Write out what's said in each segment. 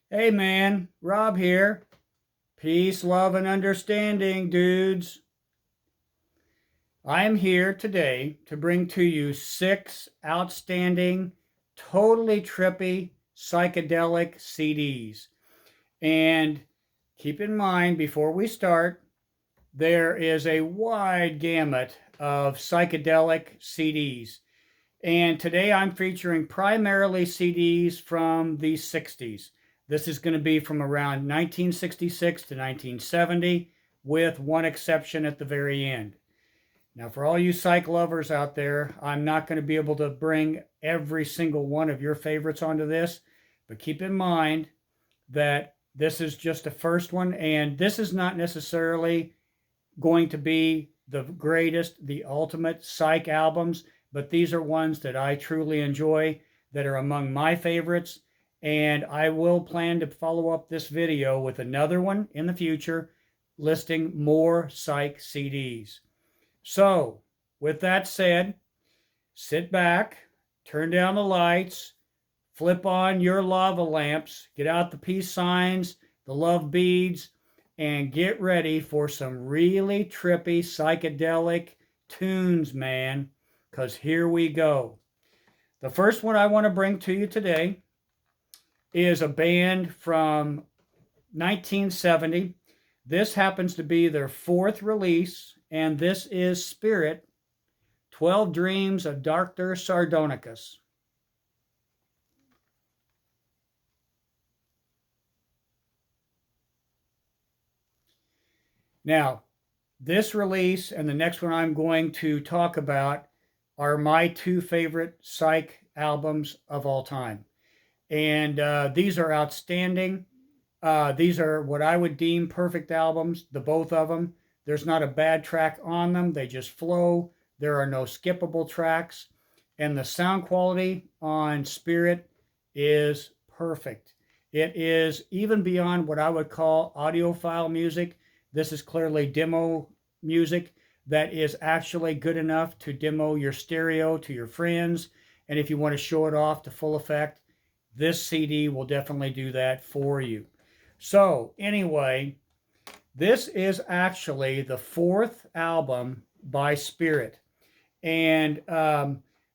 Hey man, Rob here. Peace, love, and understanding, dudes. I am here today to bring to you 6 outstanding, totally trippy psychedelic CDs. And keep in mind, before we start, there is a wide gamut of psychedelic CDs. And today I'm featuring primarily CDs from the 60s. This is going to be from around 1966 to 1970, with one exception at the very end. Now, for all you psych lovers out there, I'm not going to be able to bring every single one of your favorites onto this, but keep in mind that this is just the first one, and this is not necessarily going to be the greatest, the ultimate psych albums, but these are ones that I truly enjoy, that are among my favorites. And I will plan to follow up this video with another one in the future listing more psych CDs. So, with that said, sit back, turn down the lights, flip on your lava lamps, get out the peace signs, the love beads, and get ready for some really trippy psychedelic tunes, man, because here we go. The first one I want to bring to you today is a band from 1970. This happens to be their 4th release, and this is Spirit, 12 Dreams of Dr. Sardonicus. Now, this release and the next one I'm going to talk about are my 2 favorite psych albums of all time. And these are outstanding. These are what I would deem perfect albums, the both of them. There's not a bad track on them. They just flow. There are no skippable tracks. And the sound quality on Spirit is perfect. It is even beyond what I would call audiophile music. This is clearly demo music that is actually good enough to demo your stereo to your friends. And if you want to show it off to full effect, this CD will definitely do that for you. So, anyway, this is actually the 4th album by Spirit. And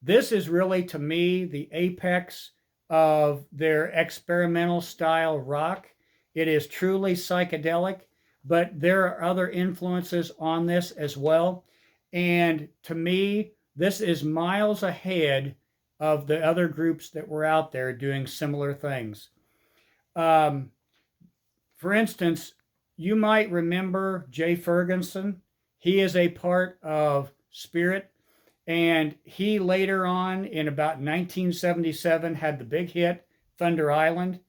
this is really, to me, the apex of their experimental style rock. It is truly psychedelic, but there are other influences on this as well. And to me, this is miles ahead of the other groups that were out there doing similar things. For instance, you might remember Jay Ferguson. He is a part of Spirit, and he later on, in about 1977, had the big hit Thunder Island.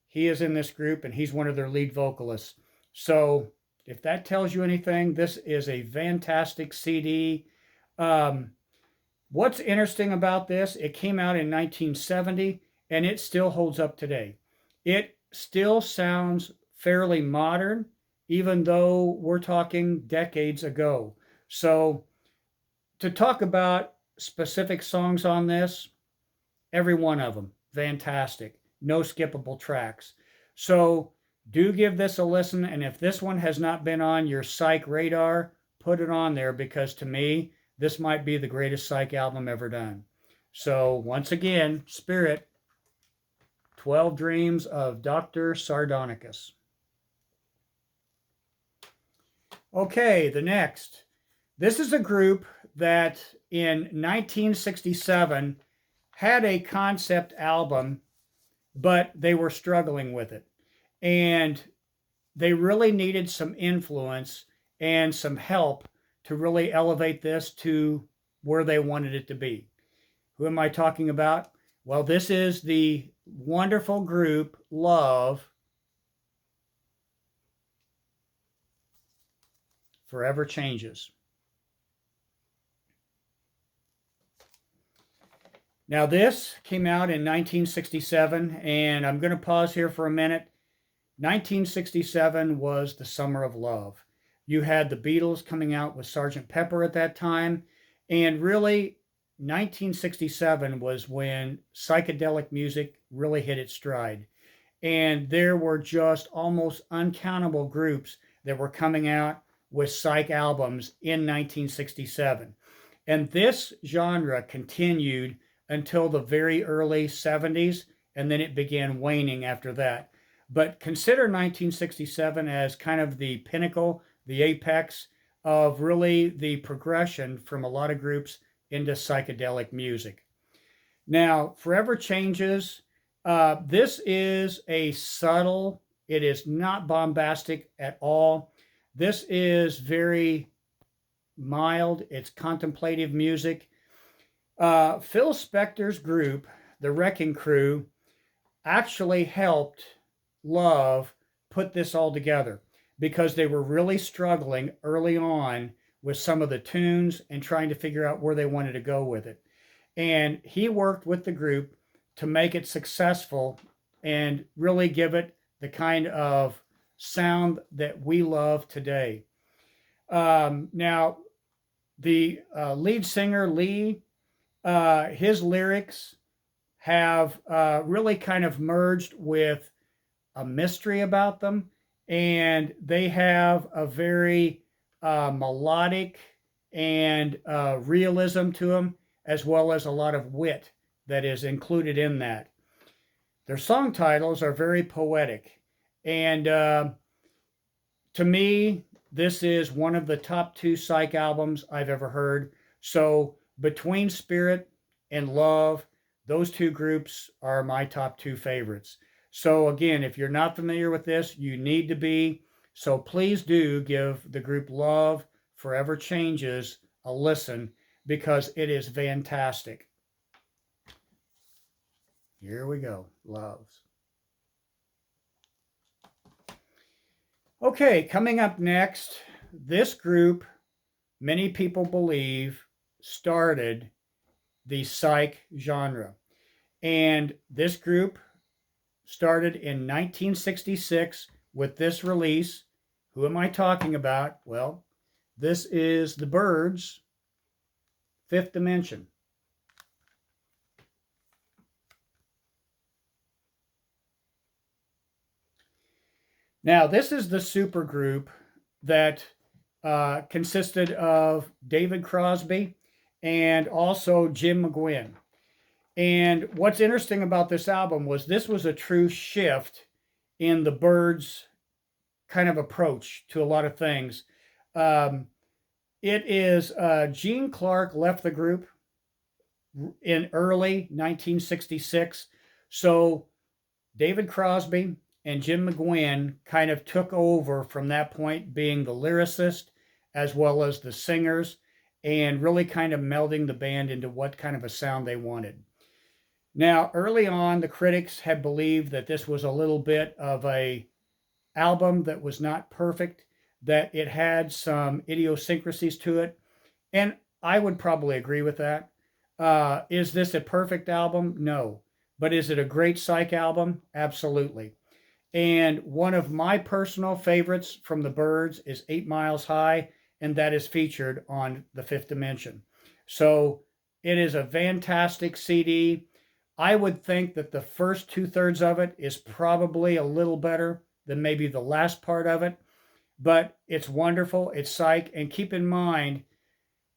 He is in this group, and he's one of their lead vocalists. So if that tells you anything, this is a fantastic CD. What's interesting about this, it came out in 1970, and it still holds up today. It still sounds fairly modern, even though we're talking decades ago. So to talk about specific songs on this, every one of them, fantastic. No skippable tracks. So do give this a listen, and if this one has not been on your psych radar, put it on there, because to me, this might be the greatest psych album ever done. So once again, Spirit, 12 Dreams of Dr. Sardonicus. Okay, the next. This is a group that in 1967 had a concept album, but they were struggling with it. And they really needed some influence and some help to really elevate this to where they wanted it to be. Who am I talking about? Well, this is the wonderful group Love Forever Changes. Now, this came out in 1967, and I'm going to pause here for a minute. 1967 was the summer of love. You had the Beatles coming out with Sgt. Pepper at that time, and really, 1967 was when psychedelic music really hit its stride. And there were just almost uncountable groups that were coming out with psych albums in 1967. And this genre continued until the very early 70s, and then it began waning after that. But consider 1967 as kind of the pinnacle, the apex of really the progression from a lot of groups into psychedelic music. Now, Forever Changes, this is a subtle, it is not bombastic at all. This is very mild, it's contemplative music. Phil Spector's group, the Wrecking Crew, actually helped Love put this all together because they were really struggling early on with some of the tunes and trying to figure out where they wanted to go with it. And he worked with the group to make it successful and really give it the kind of sound that we love today. Now, the lead singer, Lee, his lyrics have really kind of merged with a mystery about them, and they have a very melodic and realism to them, as well as a lot of wit that is included in that. Their song titles are very poetic, and to me, this is one of the top two psych albums I've ever heard. So between Spirit and Love, those two groups are my top two favorites. So again, if you're not familiar with this, you need to be. So please do give the group Love Forever Changes a listen because it is fantastic. Here we go, Loves. Okay, coming up next, this group, many people believe, started the psych genre. And this group started in 1966 with this release. Who am I talking about? Well, this is the Byrds, Fifth Dimension. Now, this is the supergroup that consisted of David Crosby and also Jim McGuinn. And what's interesting about this album was this was a true shift in the Byrds' kind of approach to a lot of things. It is Gene Clark left the group in early 1966. So David Crosby and Jim McGuinn kind of took over from that point, being the lyricist as well as the singers, and really kind of melding the band into what kind of a sound they wanted. Now, early on, the critics had believed that this was a little bit of a album that was not perfect, that it had some idiosyncrasies to it, and I would probably agree with that. Is this a perfect album? No. But is it a great psych album? Absolutely. And one of my personal favorites from the Byrds is 8 Miles High, and that is featured on the Fifth Dimension. So it is a fantastic CD. I would think that the first 2/3 of it is probably a little better than maybe the last part of it, but it's wonderful. It's psych. And keep in mind,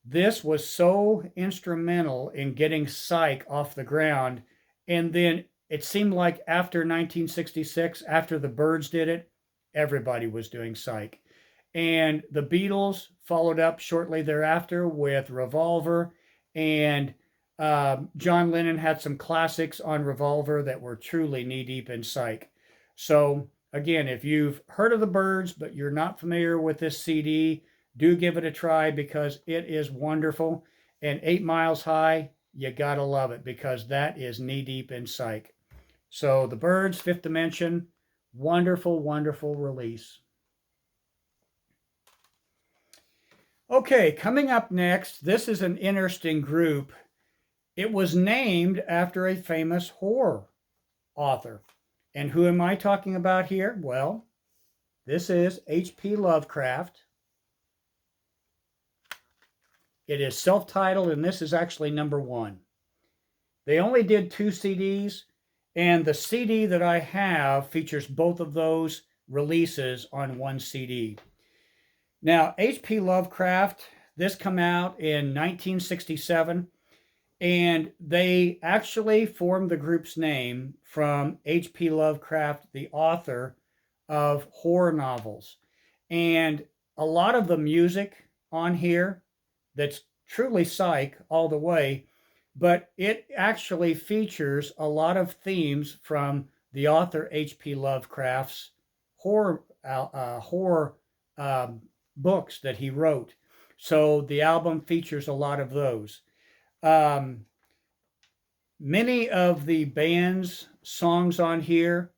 this was so instrumental in getting psych off the ground. And then it seemed like after 1966, after the Byrds did it, everybody was doing psych. And the Beatles followed up shortly thereafter with Revolver, and John Lennon had some classics on Revolver that were truly knee-deep in psych. So again, if you've heard of the Byrds, but you're not familiar with this CD, do give it a try because it is wonderful. And 8 Miles High, you gotta love it because that is knee-deep in psych. So the Byrds, Fifth Dimension, wonderful, wonderful release. Okay, coming up next, this is an interesting group. It was named after a famous horror author. And who am I talking about here? Well, this is HP Lovecraft. It is self-titled, and this is actually number 1. They only did 2 CDs, And the CD that I have features both of those releases on one CD. Now, HP Lovecraft, this came out in 1967, and they actually formed the group's name from HP Lovecraft, the author of horror novels. And a lot of the music on here that's truly psych all the way, but it actually features a lot of themes from the author H.P. Lovecraft's horror books that he wrote. So the album features a lot of those. Um, Many of the band's songs on here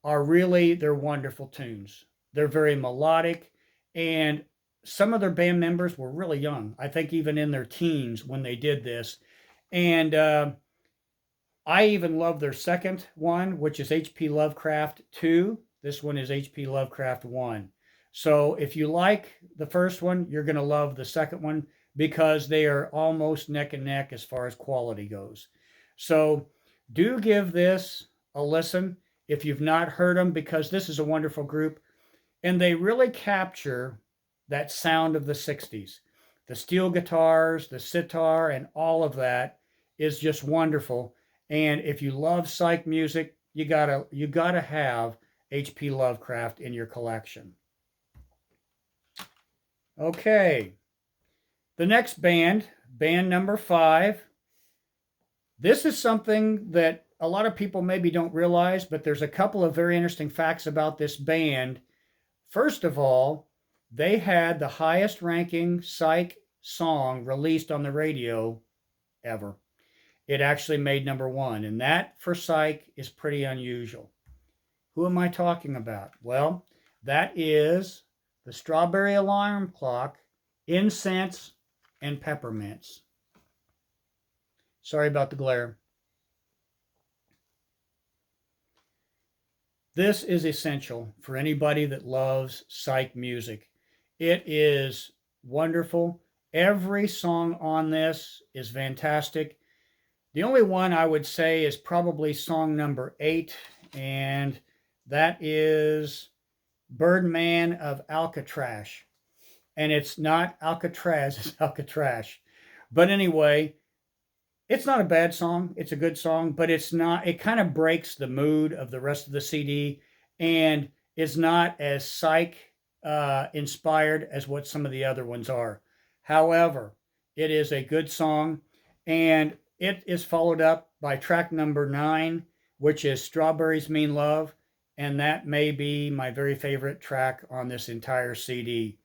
they're wonderful tunes. They're very melodic, and some of their band members were really young. I think even in their teens when they did this. And I even love their second one, which is HP Lovecraft 2. This one is HP Lovecraft 1. So if you like the first one, you're going to love the second one because they are almost neck and neck as far as quality goes. So do give this a listen if you've not heard them, because this is a wonderful group. And they really capture that sound of the 60s. The steel guitars, the sitar, and all of that is just wonderful. And if you love psych music, you gotta have HP Lovecraft in your collection. Okay, the next band number 5. This is something that a lot of people maybe don't realize, but there's a couple of very interesting facts about this band. First of all, they had the highest ranking psych song released on the radio ever. It actually made number 1, and that for psych is pretty unusual. Who am I talking about? Well, that is the Strawberry Alarm Clock, Incense, and Peppermints. Sorry about the glare. This is essential for anybody that loves psych music. It is wonderful. Every song on this is fantastic. The only one I would say is probably song number 8, and that is Birdman of Alcatraz. And it's not Alcatraz, it's Alcatraz. But anyway, it's not a bad song. It's a good song, but it kind of breaks the mood of the rest of the CD and is not as psych inspired as what some of the other ones are. However, it is a good song, and it is followed up by track number 9, which is Strawberries Mean Love, and that may be my very favorite track on this entire CD.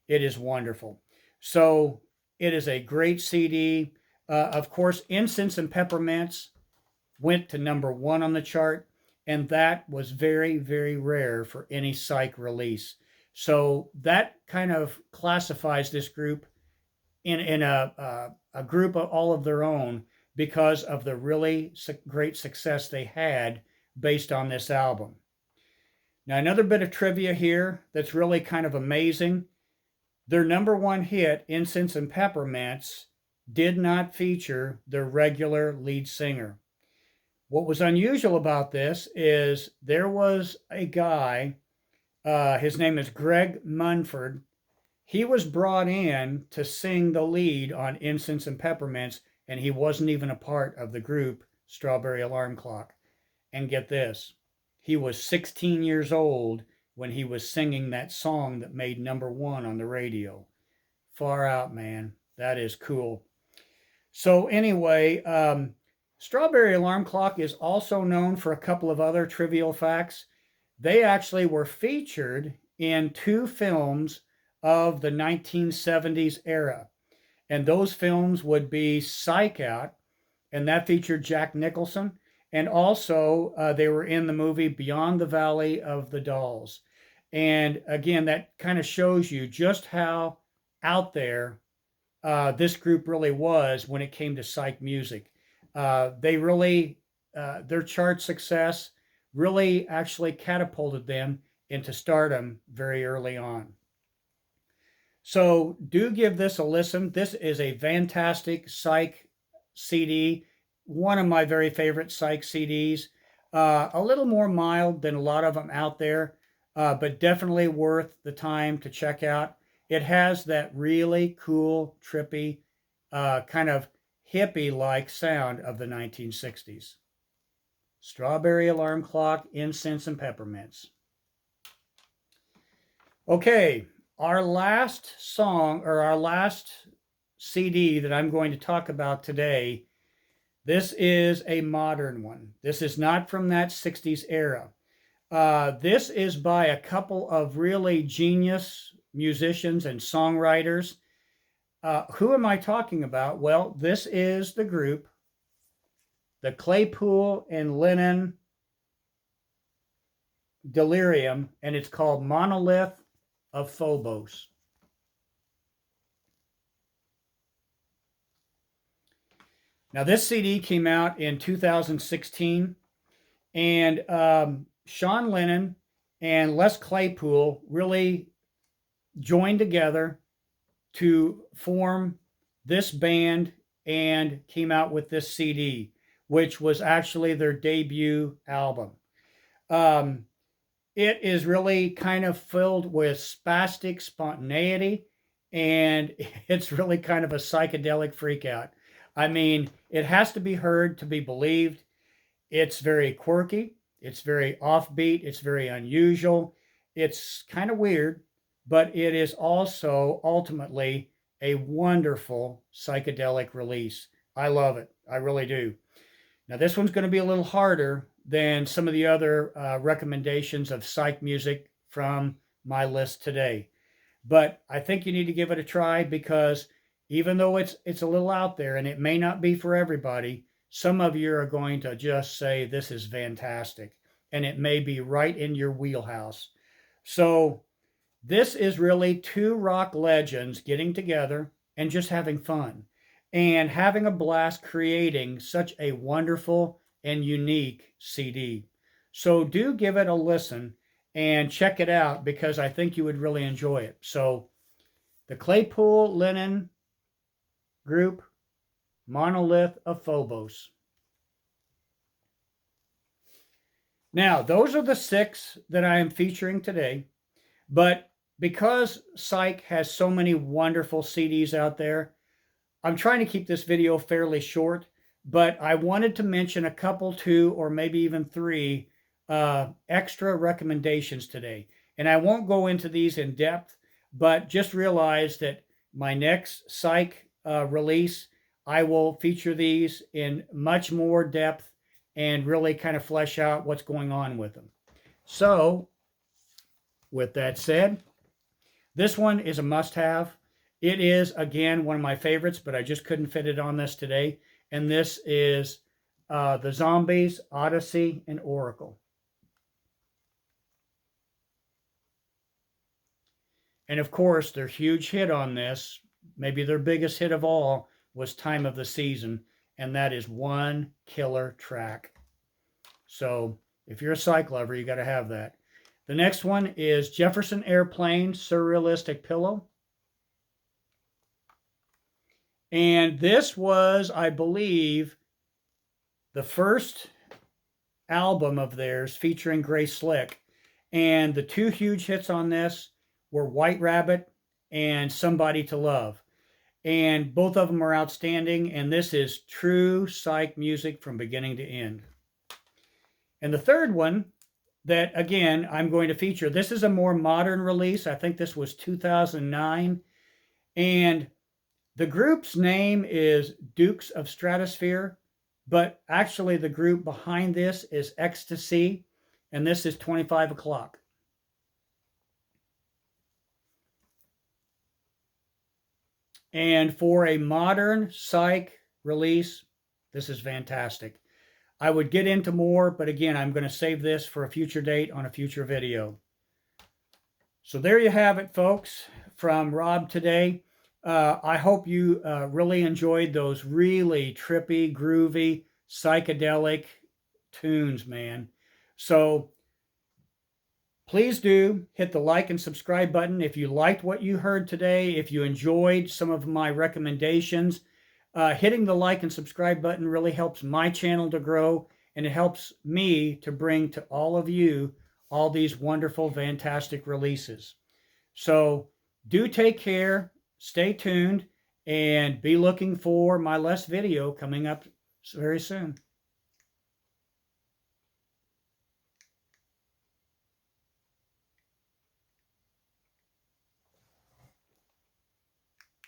It is wonderful. So it is a great CD. Of course, Incense and Peppermints went to number 1 on the chart, and that was very, very rare for any psych release. So that kind of classifies this group in a group of all of their own because of the really great success they had based on this album. Now, another bit of trivia here that's really kind of amazing. Their number 1 hit, Incense and Peppermints, did not feature their regular lead singer. What was unusual about this is there was a guy, his name is Greg Munford. He was brought in to sing the lead on Incense and Peppermints, and he wasn't even a part of the group Strawberry Alarm Clock. And get this, he was 16 years old when he was singing that song that made number 1 on the radio. Far out, man. That is cool. So anyway, Strawberry Alarm Clock is also known for a couple of other trivial facts. They actually were featured in 2 films of the 1970s era. And those films would be Psych Out, and that featured Jack Nicholson. And also, they were in the movie Beyond the Valley of the Dolls. And again, that kind of shows you just how out there this group really was when it came to psych music. They really, their chart success really actually catapulted them into stardom very early on. So do give this a listen. This is a fantastic psych CD, one of my very favorite psych CDs. A little more mild than a lot of them out there, but definitely worth the time to check out. It has that really cool, trippy, kind of hippie-like sound of the 1960s. Strawberry Alarm Clock, Incense, and Peppermints. Okay, our last song, or our last CD that I'm going to talk about today, this is a modern one. This is not from that 60s era. This is by a couple of really genius musicians and songwriters. Who am I talking about? Well, this is the group, the Claypool and Lennon Delirium, and it's called Monolith of Phobos. Now, this CD came out in 2016, and Sean Lennon and Les Claypool really joined together to form this band and came out with this CD, which was actually their debut album. It is really kind of filled with spastic spontaneity, and it's really kind of a psychedelic freakout. I mean, it has to be heard to be believed. It's very quirky. It's very offbeat. It's very unusual. It's kind of weird, but it is also ultimately a wonderful psychedelic release. I love it. I really do. Now, this one's going to be a little harder than some of the other recommendations of psych music from my list today. But I think you need to give it a try, because even though it's a little out there and it may not be for everybody, some of you are going to just say, this is fantastic. And it may be right in your wheelhouse. So this is really two rock legends getting together and just having fun and having a blast creating such a wonderful and unique CD. So do give it a listen and check it out, because I think you would really enjoy it. So the Claypool Lennon group, Monolith of Phobos. Now, those are the 6 that I am featuring today, but because psych has so many wonderful CDs out there, I'm trying to keep this video fairly short, but I wanted to mention a couple, 2, or maybe even 3 extra recommendations today. And I won't go into these in depth, but just realize that my next psych release, I will feature these in much more depth and really kind of flesh out what's going on with them. So, with that said, this one is a must-have. It is, again, one of my favorites, but I just couldn't fit it on this today. And this is the Zombies, Odessey, and Oracle. And of course, their huge hit on this, maybe their biggest hit of all, was Time of the Season, and that is one killer track. So if you're a psych lover, you got to have that. The next one is Jefferson Airplane, Surrealistic Pillow. And this was, I believe, the first album of theirs featuring Grace Slick. And the 2 huge hits on this were White Rabbit and Somebody to Love. And both of them are outstanding, and this is true psych music from beginning to end. And the third one that, again, I'm going to feature, this is a more modern release. I think this was 2009. And the group's name is Dukes of Stratosphear, but actually the group behind this is Ecstasy, and this is 25 o'clock. And for a modern psych release, this is fantastic. I would get into more, but again, I'm going to save this for a future date on a future video. So there you have it, folks, from Rob today. I hope you really enjoyed those really trippy, groovy, psychedelic tunes, man. So please do hit the like and subscribe button if you liked what you heard today, if you enjoyed some of my recommendations. Hitting the like and subscribe button really helps my channel to grow, and it helps me to bring to all of you all these wonderful, fantastic releases. So do take care, stay tuned, and be looking for my last video coming up very soon.